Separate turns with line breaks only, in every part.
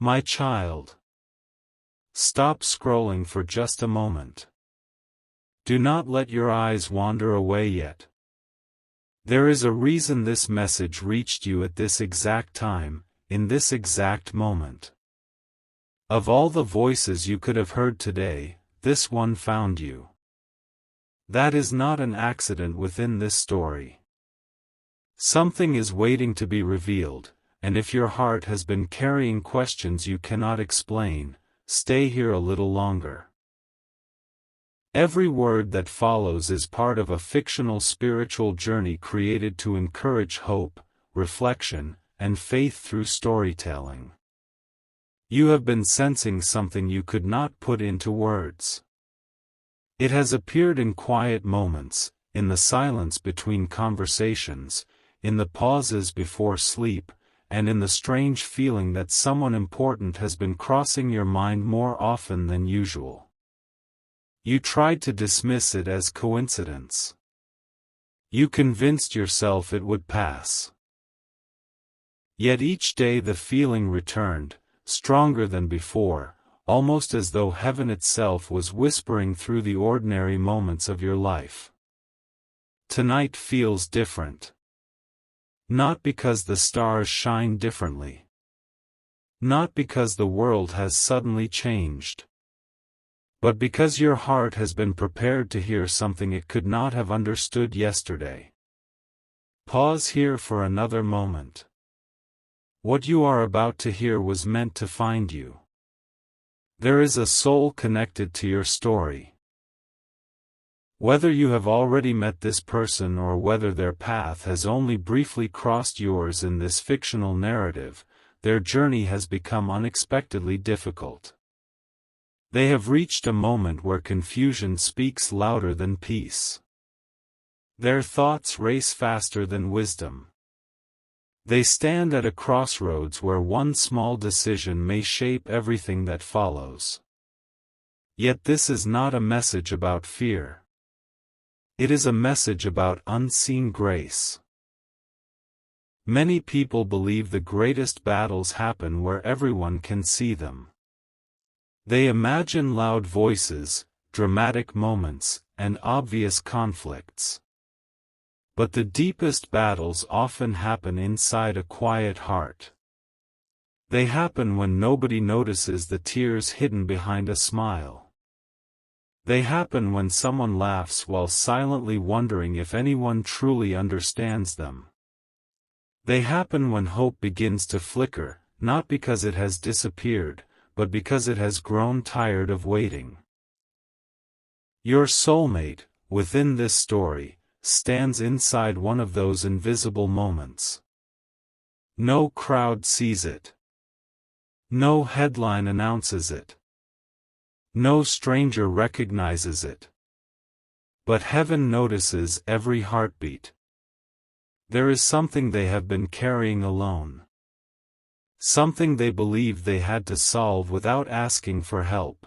My child, stop scrolling for just a moment. Do not let your eyes wander away yet. There is a reason this message reached you at this exact time, in this exact moment. Of all the voices you could have heard today, this one found you. That is not an accident within this story. Something is waiting to be revealed, and if your heart has been carrying questions you cannot explain, stay here a little longer. Every word that follows is part of a fictional spiritual journey created to encourage hope, reflection, and faith through storytelling. You have been sensing something you could not put into words. It has appeared in quiet moments, in the silence between conversations, in the pauses before sleep, and in the strange feeling that someone important has been crossing your mind more often than usual. You tried to dismiss it as coincidence. You convinced yourself it would pass. Yet each day the feeling returned, stronger than before, almost as though heaven itself was whispering through the ordinary moments of your life. Tonight feels different. Not because the stars shine differently. Not because the world has suddenly changed. But because your heart has been prepared to hear something it could not have understood yesterday. Pause here for another moment. What you are about to hear was meant to find you. There is a soul connected to your story. Whether you have already met this person or whether their path has only briefly crossed yours in this fictional narrative, their journey has become unexpectedly difficult. They have reached a moment where confusion speaks louder than peace. Their thoughts race faster than wisdom. They stand at a crossroads where one small decision may shape everything that follows. Yet this is not a message about fear. It is a message about unseen grace. Many people believe the greatest battles happen where everyone can see them. They imagine loud voices, dramatic moments, and obvious conflicts. But the deepest battles often happen inside a quiet heart. They happen when nobody notices the tears hidden behind a smile. They happen when someone laughs while silently wondering if anyone truly understands them. They happen when hope begins to flicker, not because it has disappeared, but because it has grown tired of waiting. Your soulmate, within this story, stands inside one of those invisible moments. No crowd sees it. No headline announces it. No stranger recognizes it. But heaven notices every heartbeat. There is something they have been carrying alone. Something they believed they had to solve without asking for help.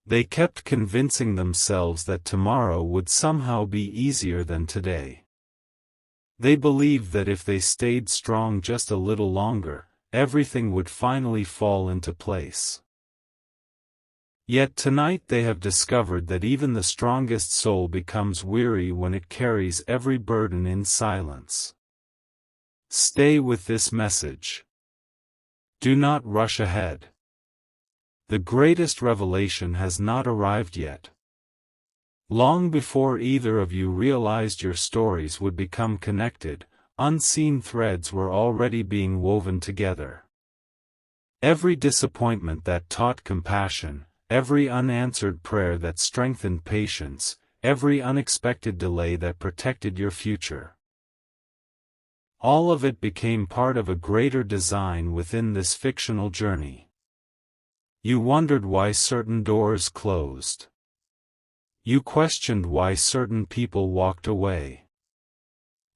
They kept convincing themselves that tomorrow would somehow be easier than today. They believed that if they stayed strong just a little longer, everything would finally fall into place. Yet tonight they have discovered that even the strongest soul becomes weary when it carries every burden in silence. Stay with this message. Do not rush ahead. The greatest revelation has not arrived yet. Long before either of you realized your stories would become connected, unseen threads were already being woven together. Every disappointment that taught compassion, every unanswered prayer that strengthened patience, every unexpected delay that protected your future. All of it became part of a greater design within this fictional journey. You wondered why certain doors closed. You questioned why certain people walked away.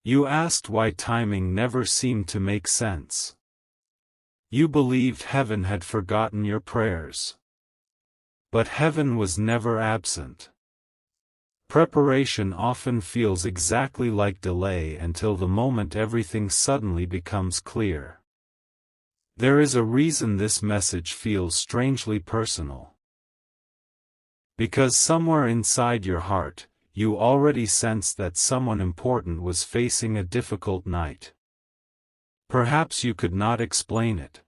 You asked why timing never seemed to make sense. You believed heaven had forgotten your prayers. But heaven was never absent. Preparation often feels exactly like delay until the moment everything suddenly becomes clear. There is a reason this message feels strangely personal. Because somewhere inside your heart, you already sense that someone important was facing a difficult night. Perhaps you could not explain it.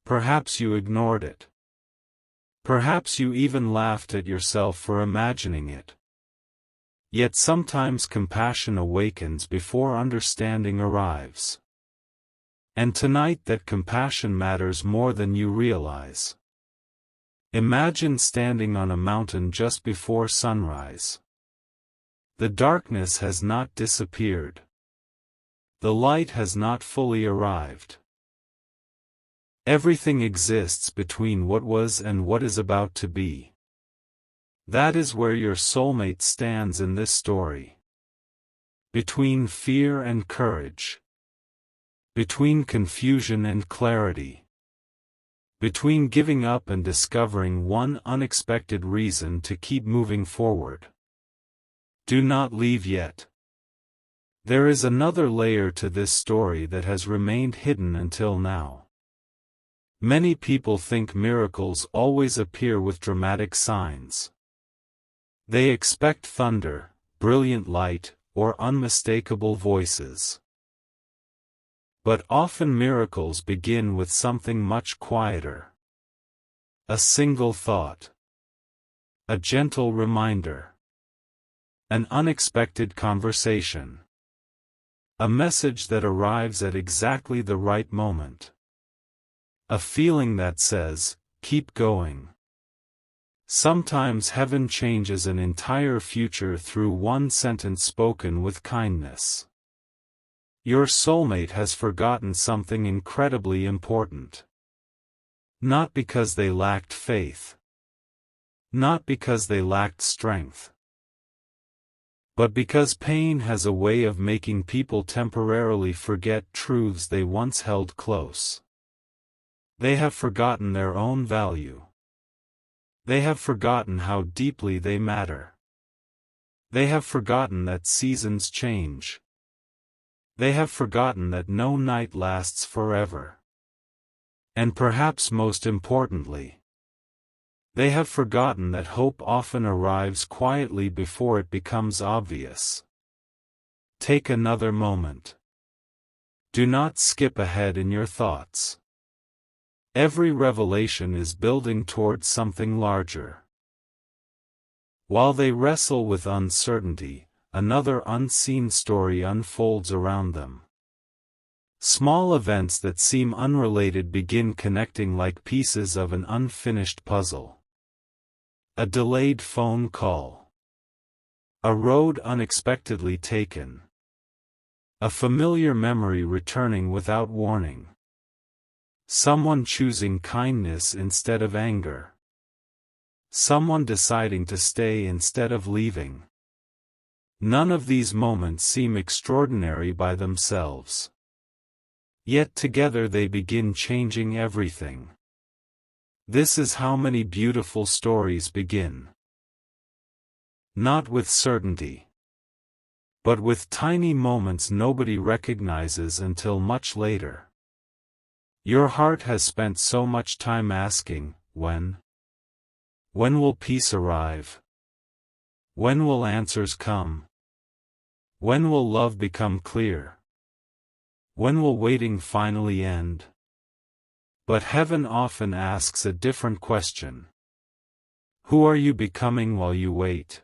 Perhaps you ignored it. Perhaps you even laughed at yourself for imagining it. Yet sometimes compassion awakens before understanding arrives. And tonight that compassion matters more than you realize. Imagine standing on a mountain just before sunrise. The darkness has not disappeared. The light has not fully arrived. Everything exists between what was and what is about to be. That is where your soulmate stands in this story. Between fear and courage. Between confusion and clarity. Between giving up and discovering one unexpected reason to keep moving forward. Do not leave yet. There is another layer to this story that has remained hidden until now. Many people think miracles always appear with dramatic signs. They expect thunder, brilliant light, or unmistakable voices. But often miracles begin with something much quieter. A single thought. A gentle reminder. An unexpected conversation. A message that arrives at exactly the right moment. A feeling that says, keep going. Sometimes heaven changes an entire future through one sentence spoken with kindness. Your soulmate has forgotten something incredibly important. Not because they lacked faith. Not because they lacked strength. But because pain has a way of making people temporarily forget truths they once held close. They have forgotten their own value. They have forgotten how deeply they matter. They have forgotten that seasons change. They have forgotten that no night lasts forever. And perhaps most importantly, they have forgotten that hope often arrives quietly before it becomes obvious. Take another moment. Do not skip ahead in your thoughts. Every revelation is building towards something larger. While they wrestle with uncertainty, another unseen story unfolds around them. Small events that seem unrelated begin connecting like pieces of an unfinished puzzle. A delayed phone call. A road unexpectedly taken. A familiar memory returning without warning. Someone choosing kindness instead of anger. Someone deciding to stay instead of leaving. None of these moments seem extraordinary by themselves. Yet together they begin changing everything. This is how many beautiful stories begin. Not with certainty. But with tiny moments nobody recognizes until much later. Your heart has spent so much time asking, when? When will peace arrive? When will answers come? When will love become clear? When will waiting finally end? But heaven often asks a different question. Who are you becoming while you wait?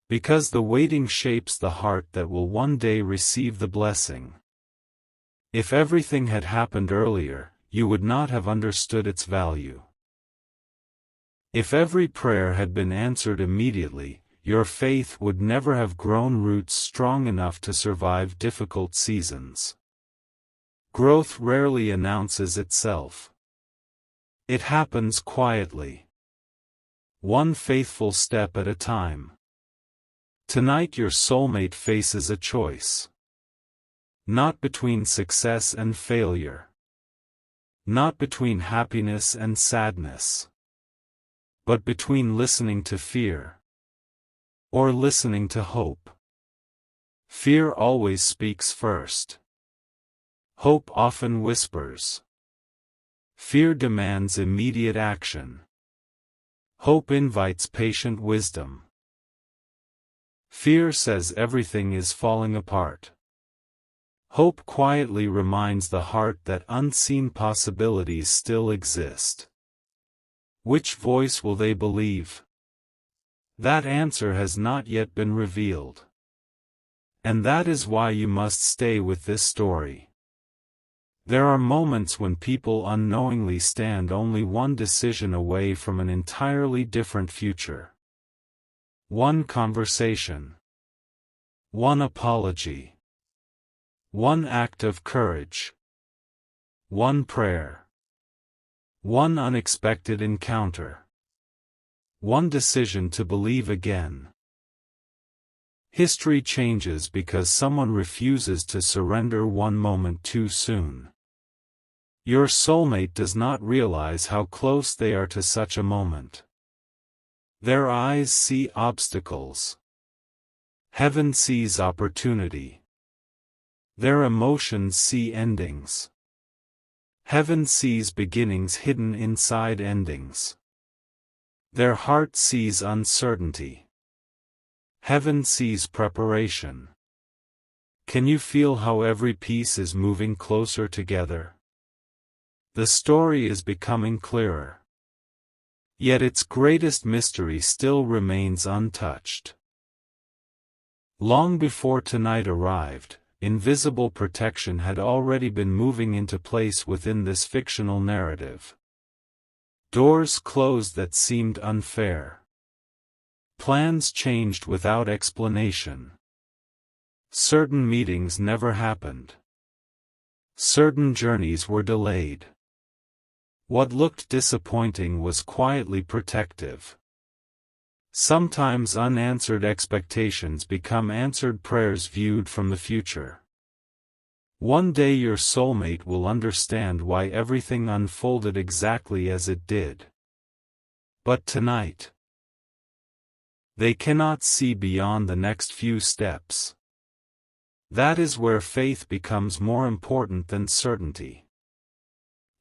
Because the waiting shapes the heart that will one day receive the blessing. If everything had happened earlier, you would not have understood its value. If every prayer had been answered immediately, your faith would never have grown roots strong enough to survive difficult seasons. Growth rarely announces itself. It happens quietly. One faithful step at a time. Tonight your soulmate faces a choice. Not between success and failure. Not between happiness and sadness. But between listening to fear. Or listening to hope. Fear always speaks first. Hope often whispers. Fear demands immediate action. Hope invites patient wisdom. Fear says everything is falling apart. Hope quietly reminds the heart that unseen possibilities still exist. Which voice will they believe? That answer has not yet been revealed. And that is why you must stay with this story. There are moments when people unknowingly stand only one decision away from an entirely different future. One conversation. One apology. One act of courage. One prayer. One unexpected encounter. One decision to believe again. History changes because someone refuses to surrender one moment too soon. Your soulmate does not realize how close they are to such a moment. Their eyes see obstacles. Heaven sees opportunity. Their emotions see endings. Heaven sees beginnings hidden inside endings. Their heart sees uncertainty. Heaven sees preparation. Can you feel how every piece is moving closer together? The story is becoming clearer. Yet its greatest mystery still remains untouched. Long before tonight arrived, invisible protection had already been moving into place within this fictional narrative. Doors closed that seemed unfair. Plans changed without explanation. Certain meetings never happened. Certain journeys were delayed. What looked disappointing was quietly protective. Sometimes unanswered expectations become answered prayers viewed from the future. One day your soulmate will understand why everything unfolded exactly as it did. But tonight, they cannot see beyond the next few steps. That is where faith becomes more important than certainty.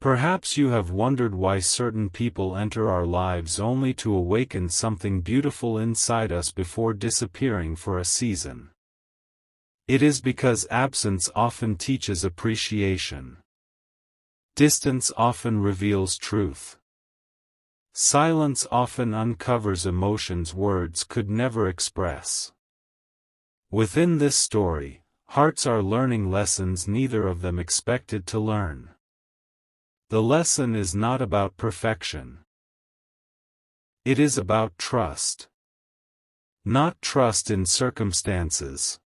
Perhaps you have wondered why certain people enter our lives only to awaken something beautiful inside us before disappearing for a season. It is because absence often teaches appreciation. Distance often reveals truth. Silence often uncovers emotions words could never express. Within this story, hearts are learning lessons neither of them expected to learn. The lesson is not about perfection. It is about trust. Not trust in circumstances.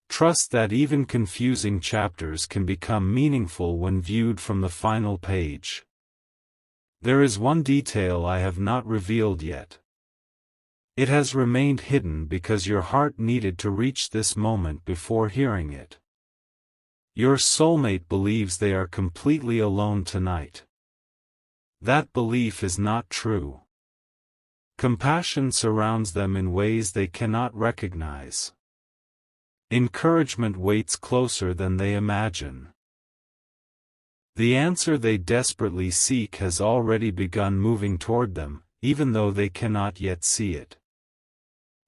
Trust that even confusing chapters can become meaningful when viewed from the final page. There is one detail I have not revealed yet. It has remained hidden because your heart needed to reach this moment before hearing it. Your soulmate believes they are completely alone tonight. That belief is not true. Compassion surrounds them in ways they cannot recognize. Encouragement waits closer than they imagine. The answer they desperately seek has already begun moving toward them, even though they cannot yet see it.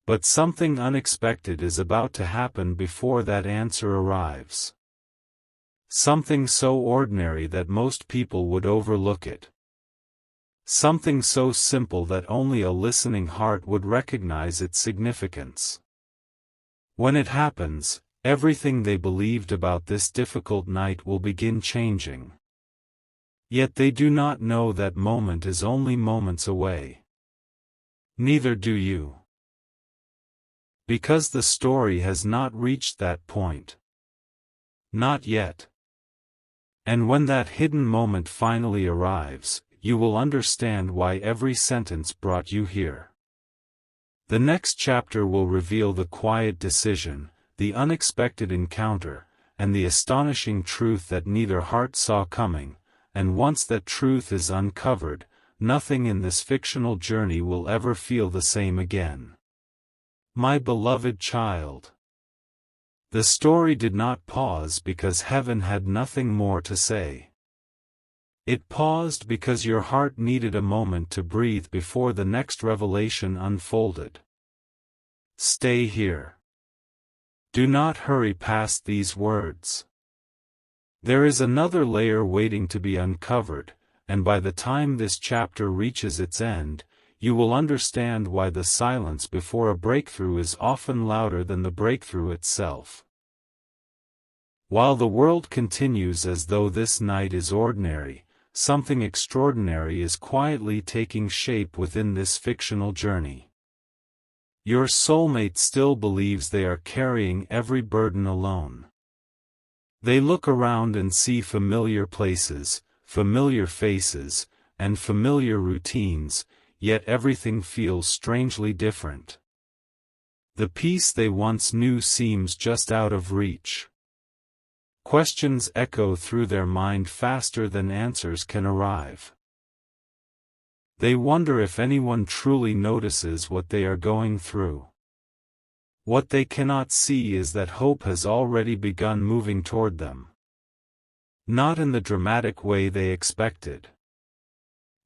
But something unexpected is about to happen before that answer arrives. Something so ordinary that most people would overlook it. Something so simple that only a listening heart would recognize its significance. When it happens, everything they believed about this difficult night will begin changing. Yet they do not know that moment is only moments away. Neither do you. Because the story has not reached that point. Not yet. And when that hidden moment finally arrives, you will understand why every sentence brought you here. The next chapter will reveal the quiet decision, the unexpected encounter, and the astonishing truth that neither heart saw coming, and once that truth is uncovered, nothing in this fictional journey will ever feel the same again. My beloved child. The story did not pause because heaven had nothing more to say. It paused because your heart needed a moment to breathe before the next revelation unfolded. Stay here. Do not hurry past these words. There is another layer waiting to be uncovered, and by the time this chapter reaches its end, you will understand why the silence before a breakthrough is often louder than the breakthrough itself. While the world continues as though this night is ordinary, something extraordinary is quietly taking shape within this fictional journey. Your soulmate still believes they are carrying every burden alone. They look around and see familiar places, familiar faces, and familiar routines, yet everything feels strangely different. The peace they once knew seems just out of reach. Questions echo through their mind faster than answers can arrive. They wonder if anyone truly notices what they are going through. What they cannot see is that hope has already begun moving toward them. Not in the dramatic way they expected.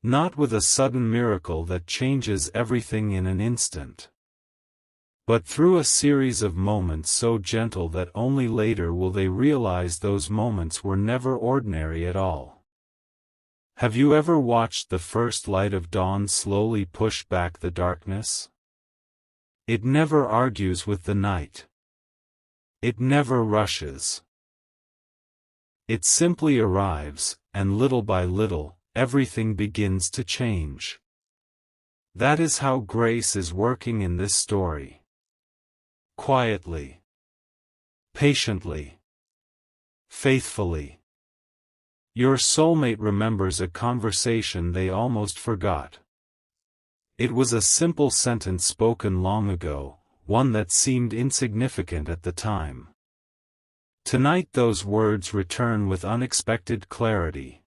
Not with a sudden miracle that changes everything in an instant. But through a series of moments so gentle that only later will they realize those moments were never ordinary at all. Have you ever watched the first light of dawn slowly push back the darkness? It never argues with the night. It never rushes. It simply arrives, and little by little, everything begins to change. That is how grace is working in this story. Quietly. Patiently. Faithfully. Your soulmate remembers a conversation they almost forgot. It was a simple sentence spoken long ago, one that seemed insignificant at the time. Tonight those words return with unexpected clarity.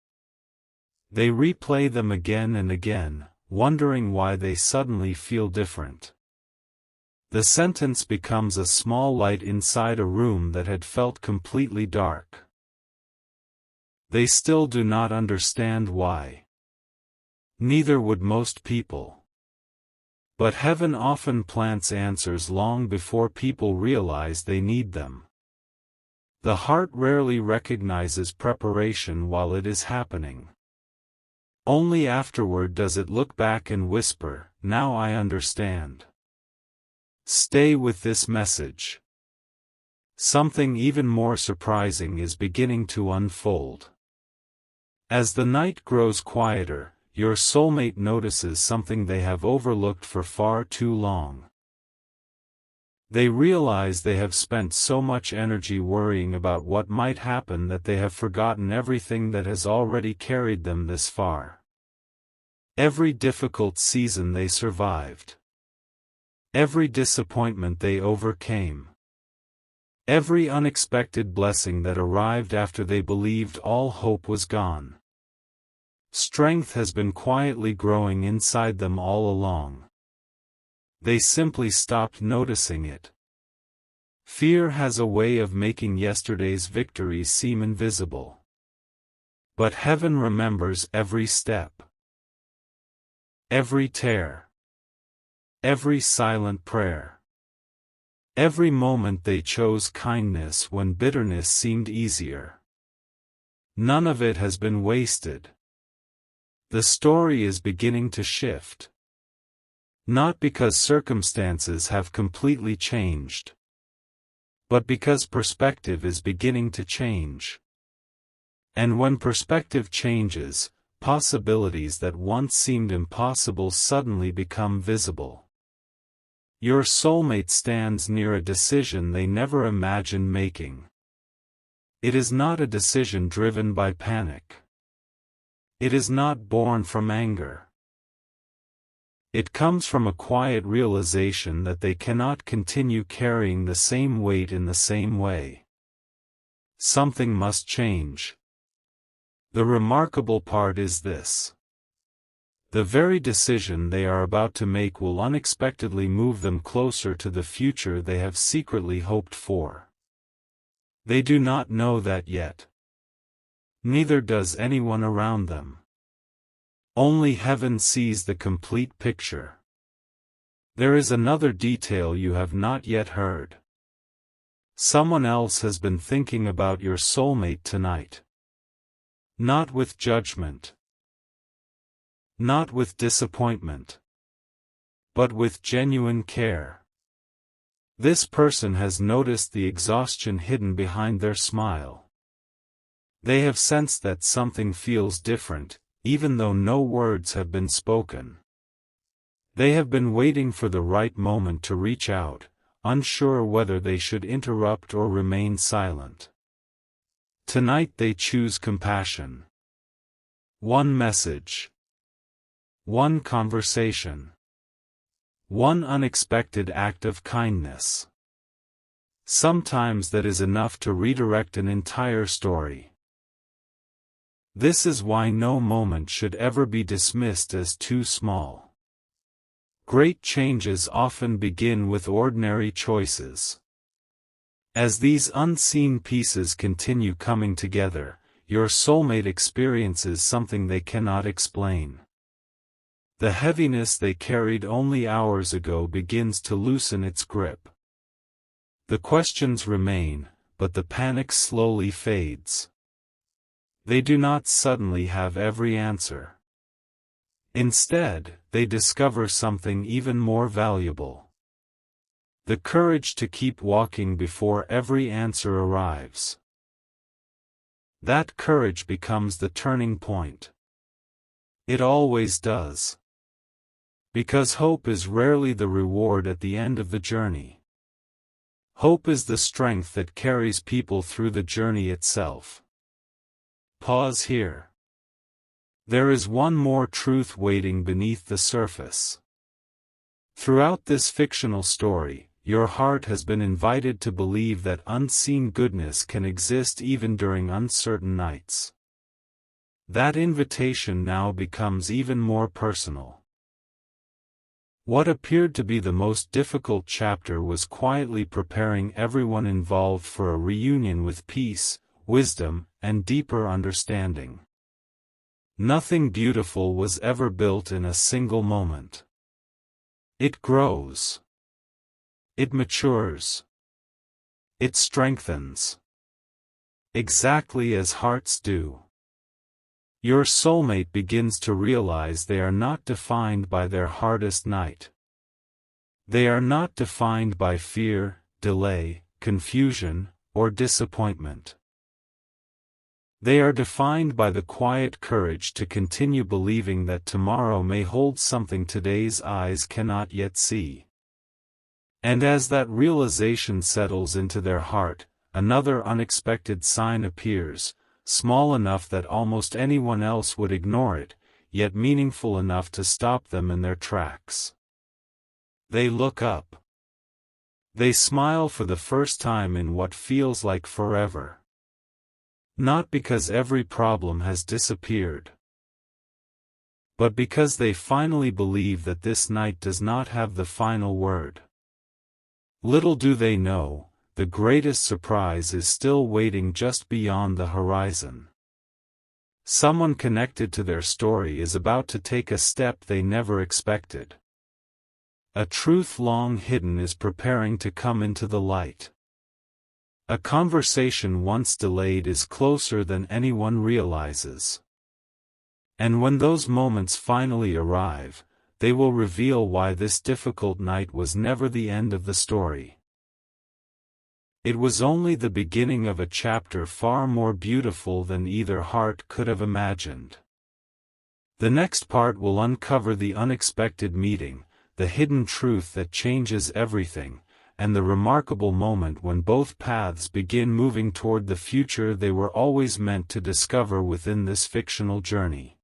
They replay them again and again, wondering why they suddenly feel different. The sentence becomes a small light inside a room that had felt completely dark. They still do not understand why. Neither would most people. But heaven often plants answers long before people realize they need them. The heart rarely recognizes preparation while it is happening. Only afterward does it look back and whisper, "Now I understand." Stay with this message. Something even more surprising is beginning to unfold. As the night grows quieter, your soulmate notices something they have overlooked for far too long. They realize they have spent so much energy worrying about what might happen that they have forgotten everything that has already carried them this far. Every difficult season they survived. Every disappointment they overcame. Every unexpected blessing that arrived after they believed all hope was gone. Strength has been quietly growing inside them all along. They simply stopped noticing it. Fear has a way of making yesterday's victories seem invisible. But heaven remembers every step. Every tear. Every silent prayer. Every moment they chose kindness when bitterness seemed easier. None of it has been wasted. The story is beginning to shift. Not because circumstances have completely changed, but because perspective is beginning to change. And when perspective changes, possibilities that once seemed impossible suddenly become visible. Your soulmate stands near a decision they never imagined making. It is not a decision driven by panic. It is not born from anger. It comes from a quiet realization that they cannot continue carrying the same weight in the same way. Something must change. The remarkable part is this. The very decision they are about to make will unexpectedly move them closer to the future they have secretly hoped for. They do not know that yet. Neither does anyone around them. Only heaven sees the complete picture. There is another detail you have not yet heard. Someone else has been thinking about your soulmate tonight. Not with judgment. Not with disappointment. But with genuine care. This person has noticed the exhaustion hidden behind their smile. They have sensed that something feels different, even though no words have been spoken. They have been waiting for the right moment to reach out, unsure whether they should interrupt or remain silent. Tonight they choose compassion. One message. One conversation. One unexpected act of kindness. Sometimes that is enough to redirect an entire story. This is why no moment should ever be dismissed as too small. Great changes often begin with ordinary choices. As these unseen pieces continue coming together, your soulmate experiences something they cannot explain. The heaviness they carried only hours ago begins to loosen its grip. The questions remain, but the panic slowly fades. They do not suddenly have every answer. Instead, they discover something even more valuable. The courage to keep walking before every answer arrives. That courage becomes the turning point. It always does. Because hope is rarely the reward at the end of the journey. Hope is the strength that carries people through the journey itself. Pause here. There is one more truth waiting beneath the surface. Throughout this fictional story, your heart has been invited to believe that unseen goodness can exist even during uncertain nights. That invitation now becomes even more personal. What appeared to be the most difficult chapter was quietly preparing everyone involved for a reunion with peace, wisdom, and deeper understanding. Nothing beautiful was ever built in a single moment. It grows. It matures. It strengthens. Exactly as hearts do. Your soulmate begins to realize they are not defined by their hardest night. They are not defined by fear, delay, confusion, or disappointment. They are defined by the quiet courage to continue believing that tomorrow may hold something today's eyes cannot yet see. And as that realization settles into their heart, another unexpected sign appears, small enough that almost anyone else would ignore it, yet meaningful enough to stop them in their tracks. They look up. They smile for the first time in what feels like forever. Not because every problem has disappeared, but because they finally believe that this night does not have the final word. Little do they know, the greatest surprise is still waiting just beyond the horizon. Someone connected to their story is about to take a step they never expected. A truth long hidden is preparing to come into the light. A conversation once delayed is closer than anyone realizes. And when those moments finally arrive, they will reveal why this difficult night was never the end of the story. It was only the beginning of a chapter far more beautiful than either heart could have imagined. The next part will uncover the unexpected meeting, the hidden truth that changes everything, and the remarkable moment when both paths begin moving toward the future they were always meant to discover within this fictional journey.